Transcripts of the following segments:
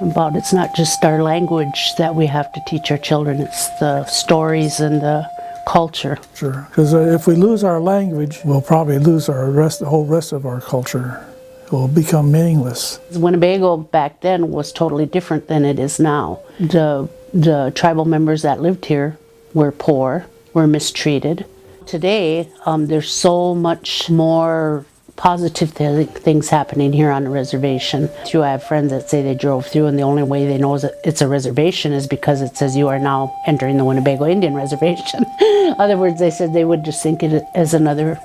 about it's not just our language that we have to teach our children, it's the stories and the culture. Sure, because if we lose our language, we'll probably lose the whole rest of our culture. It will become meaningless. Winnebago back then was totally different than it is now. The tribal members that lived here were poor, were mistreated. Today, there's so much more positive things happening here on the reservation. I have friends that say they drove through and the only way they know it's a reservation is because it says you are now entering the Winnebago Indian Reservation. In other words, they said they would just think it as another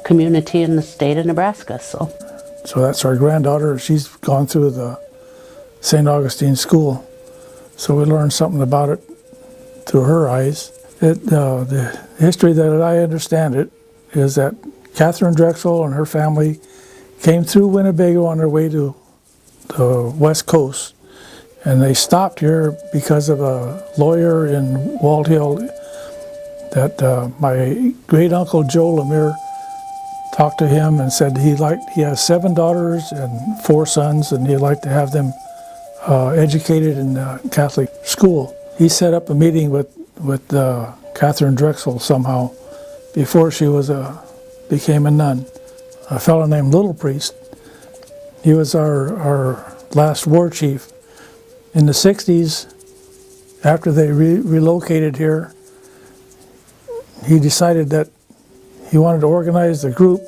community in the state of Nebraska. So that's our granddaughter. She's gone through the St. Augustine school. So we learned something about it through her eyes. The history that I understand it is that Catherine Drexel and her family came through Winnebago on their way to the West Coast, and they stopped here because of a lawyer in Walt Hill that my great uncle Joe Lemire talked to him and said he has 7 daughters and 4 sons, and he'd like to have them educated in a Catholic school. He set up a meeting with Catherine Drexel somehow before she became a nun. A fellow named Little Priest. He was our last war chief. In the 60s, after they relocated here, he decided that he wanted to organize a group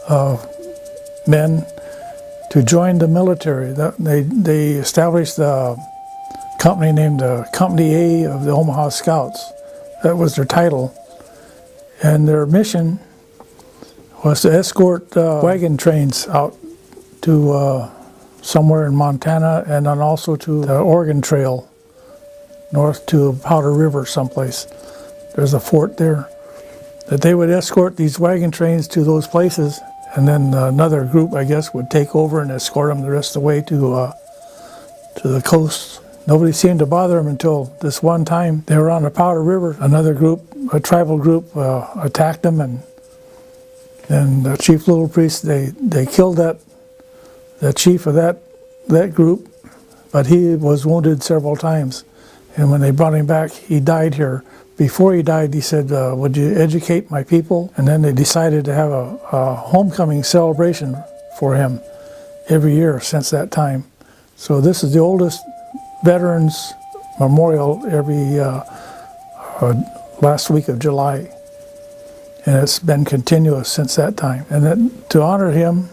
of men to join the military. They established a company named Company A of the Omaha Scouts. That was their title. And their mission was to escort wagon trains out to somewhere in Montana, and then also to the Oregon Trail, north to Powder River someplace. There's a fort there. That they would escort these wagon trains to those places, and then another group, I guess, would take over and escort them the rest of the way to the coast. Nobody seemed to bother them until this one time. They were on the Powder River. Another group, a tribal group, attacked them, and Chief Little Priest, they killed the chief of that group, but he was wounded several times. And when they brought him back, he died here. Before he died, he said, would you educate my people? And then they decided to have a homecoming celebration for him every year since that time. So this is the oldest Veterans Memorial every last week of July. And it's been continuous since that time. And then to honor him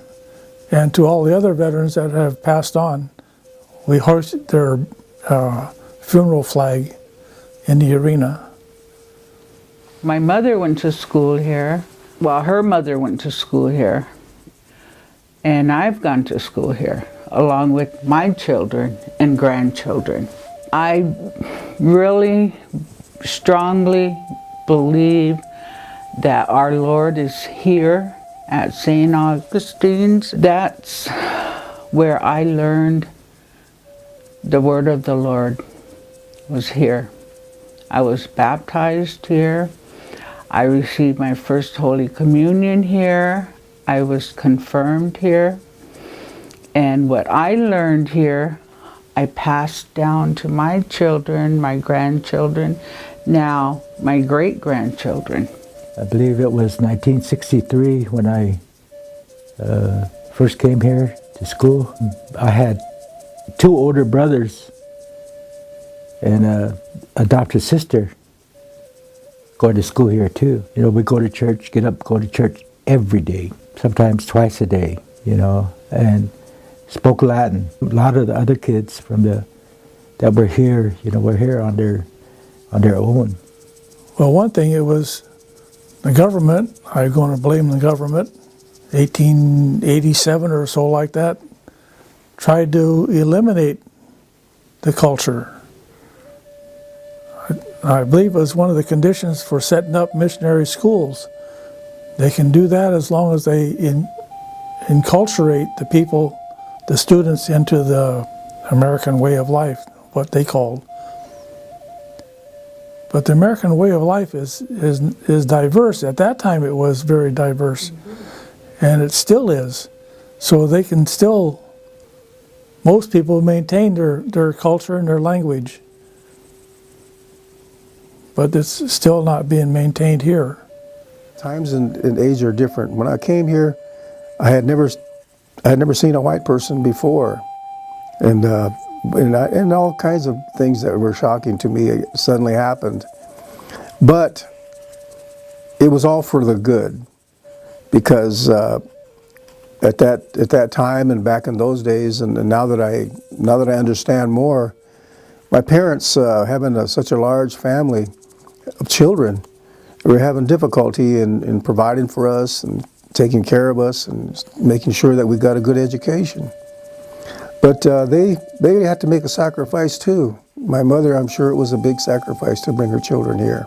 and to all the other veterans that have passed on, we hoisted their funeral flag in the arena. My mother went to school here. Well, her mother went to school here. And I've gone to school here, along with my children and grandchildren. I really strongly believe that our Lord is here at St. Augustine's. That's where I learned the word of the Lord, was here. I was baptized here. I received my first Holy Communion here. I was confirmed here. And what I learned here, I passed down to my children, my grandchildren, now my great-grandchildren. I believe it was 1963 when I first came here to school. I had 2 older brothers and an adopted sister going to school here too. You know, we go to church, get up, go to church every day, sometimes twice a day, you know, and spoke Latin. A lot of the other kids from that were here, you know, were here on their own. Well, one thing, it was the government, I'm going to blame the government, 1887 or so like that, tried to eliminate the culture. I believe it was one of the conditions for setting up missionary schools. They can do that as long as they enculturate the people, the students, into the American way of life, what they called. But the American way of life is diverse. At that time it was very diverse, and it still is. So they can still most people maintain their culture and their language, but it's still not being maintained here. Times and age are different. When I came here, I had never seen a white person before, and all kinds of things that were shocking to me suddenly happened. But it was all for the good, because at that time and back in those days, and now that I understand more, my parents having such a large family of children, were having difficulty in providing for us and taking care of us and making sure that we got a good education. But they had to make a sacrifice too. My mother, I'm sure it was a big sacrifice to bring her children here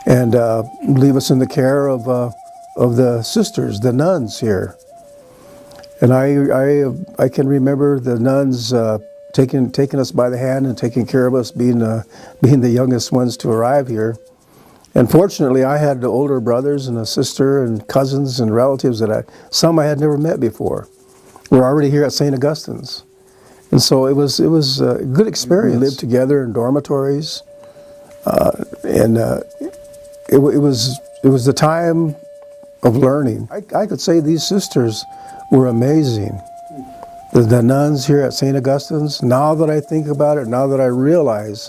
and leave us in the care of the sisters, the nuns here. And I can remember the nuns taking us by the hand and taking care of us, being the youngest ones to arrive here. And fortunately, I had the older brothers and a sister and cousins and relatives that some I had never met before. We're already here at St. Augustine's, and so it was a good experience. We lived together in dormitories, and it was the time of learning. I could say these sisters were amazing. The nuns here at St. Augustine's. Now that I think about it, now that I realize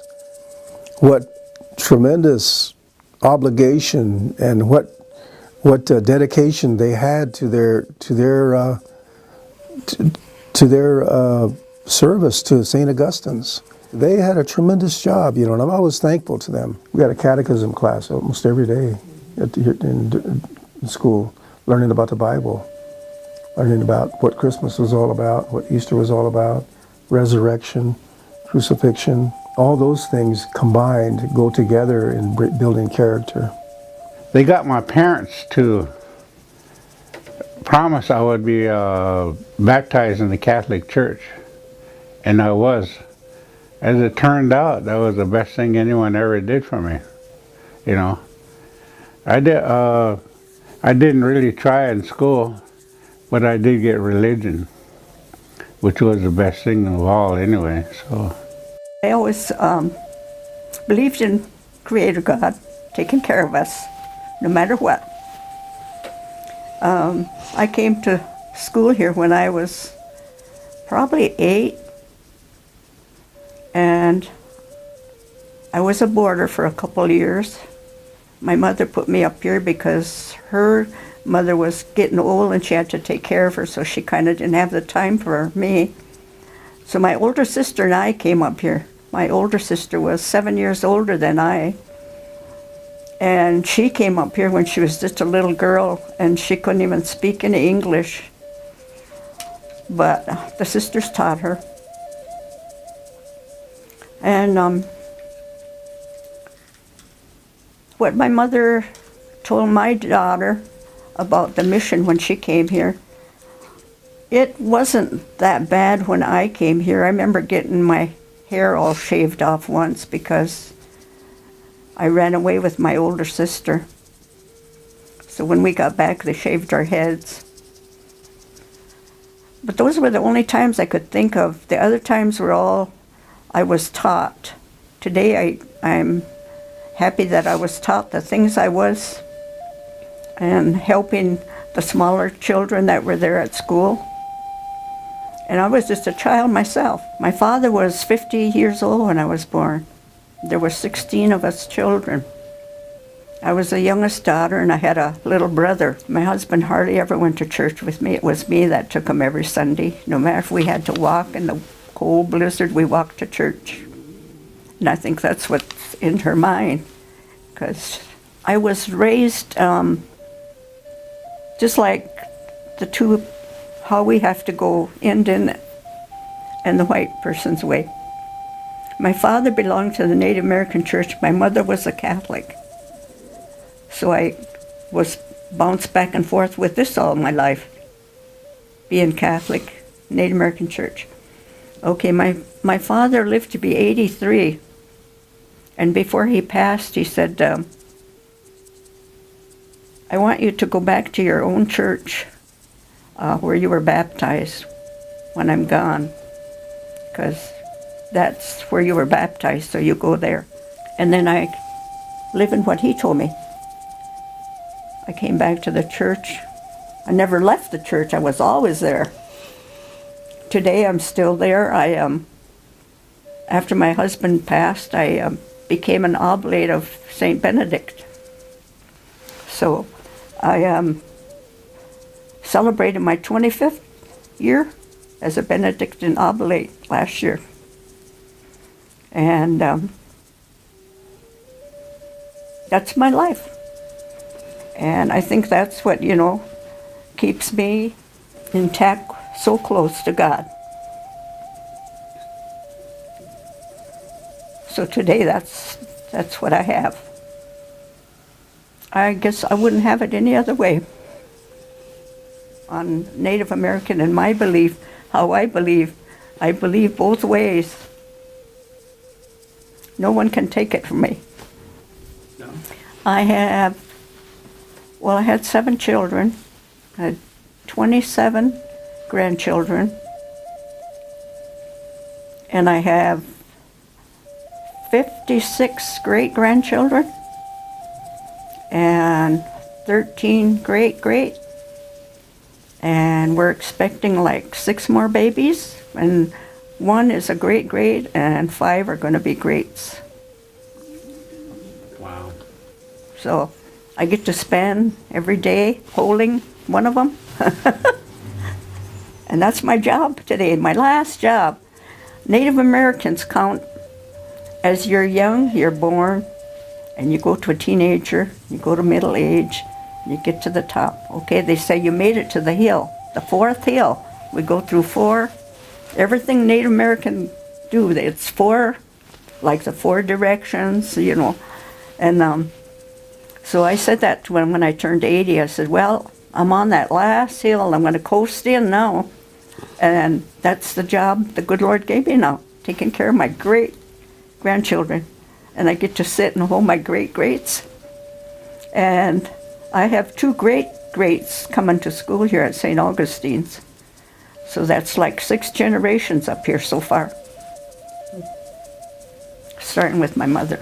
what tremendous obligation and what dedication they had to their service to St. Augustine's. They had a tremendous job, and I'm always thankful to them. We had a catechism class almost every day in school, learning about the Bible, learning about what Christmas was all about, what Easter was all about, resurrection, crucifixion. All those things combined go together in building character. They got my parents to promise I would be baptized in the Catholic Church, and I was. As it turned out, that was the best thing anyone ever did for me. I didn't really try in school, but I did get religion, which was the best thing of all anyway. So I always believed in Creator God taking care of us, no matter what. I came to school here when I was probably 8, and I was a boarder for a couple of years. My mother put me up here because her mother was getting old and she had to take care of her, so she kind of didn't have the time for me. So my older sister and I came up here. My older sister was 7 years older than I, and she came up here when she was just a little girl, and she couldn't even speak any English, but the sisters taught her. And what my mother told my daughter about the mission when she came here, it wasn't that bad when I came here. I remember getting my hair all shaved off once because I ran away with my older sister. So when we got back, they shaved our heads. But those were the only times I could think of. The other times were all I was taught. Today I'm happy that I was taught the things I was and helping the smaller children that were there at school. And I was just a child myself. My father was 50 years old when I was born. There were 16 of us children. I was the youngest daughter, and I had a little brother. My husband hardly ever went to church with me. It was me that took him every Sunday. No matter if we had to walk in the cold blizzard, we walked to church. And I think that's what's in her mind, because I was raised just like the two, how we have to go Indian and the white person's way. My father belonged to the Native American church. My mother was a Catholic. So I was bounced back and forth with this all my life, being Catholic, Native American church. Okay, my father lived to be 83, and before he passed, he said, I want you to go back to your own church where you were baptized when I'm gone. because that's where you were baptized, so you go there. And then I live in what he told me. I came back to the church. I never left the church. I was always there. Today I'm still there. After my husband passed, I became an oblate of St. Benedict. So I celebrated my 25th year as a Benedictine oblate last year. And that's my life. And I think that's what, keeps me intact, so close to God. So today, that's what I have. I guess I wouldn't have it any other way. On Native American and my belief, how I believe both ways. No one can take it from me. No. I had 7 children. I had 27 grandchildren. And I have 56 great-grandchildren and 13 great-great. And we're expecting like 6 more babies, and 1 is a great-great, and 5 are going to be greats. Wow. So I get to spend every day holding one of them. And that's my job today, my last job. Native Americans count as you're young, you're born, and you go to a teenager, you go to middle age, you get to the top. Okay, they say you made it to the hill, the 4th hill. We go through 4. Everything Native American do, it's 4, like the 4 directions, And so I said that to him when I turned 80. I said, well, I'm on that last hill. I'm going to coast in now. And that's the job the good Lord gave me now, taking care of my great-grandchildren. And I get to sit and hold my great-greats. And I have 2 great-greats coming to school here at St. Augustine's. So that's like 6 generations up here so far. Starting with my mother.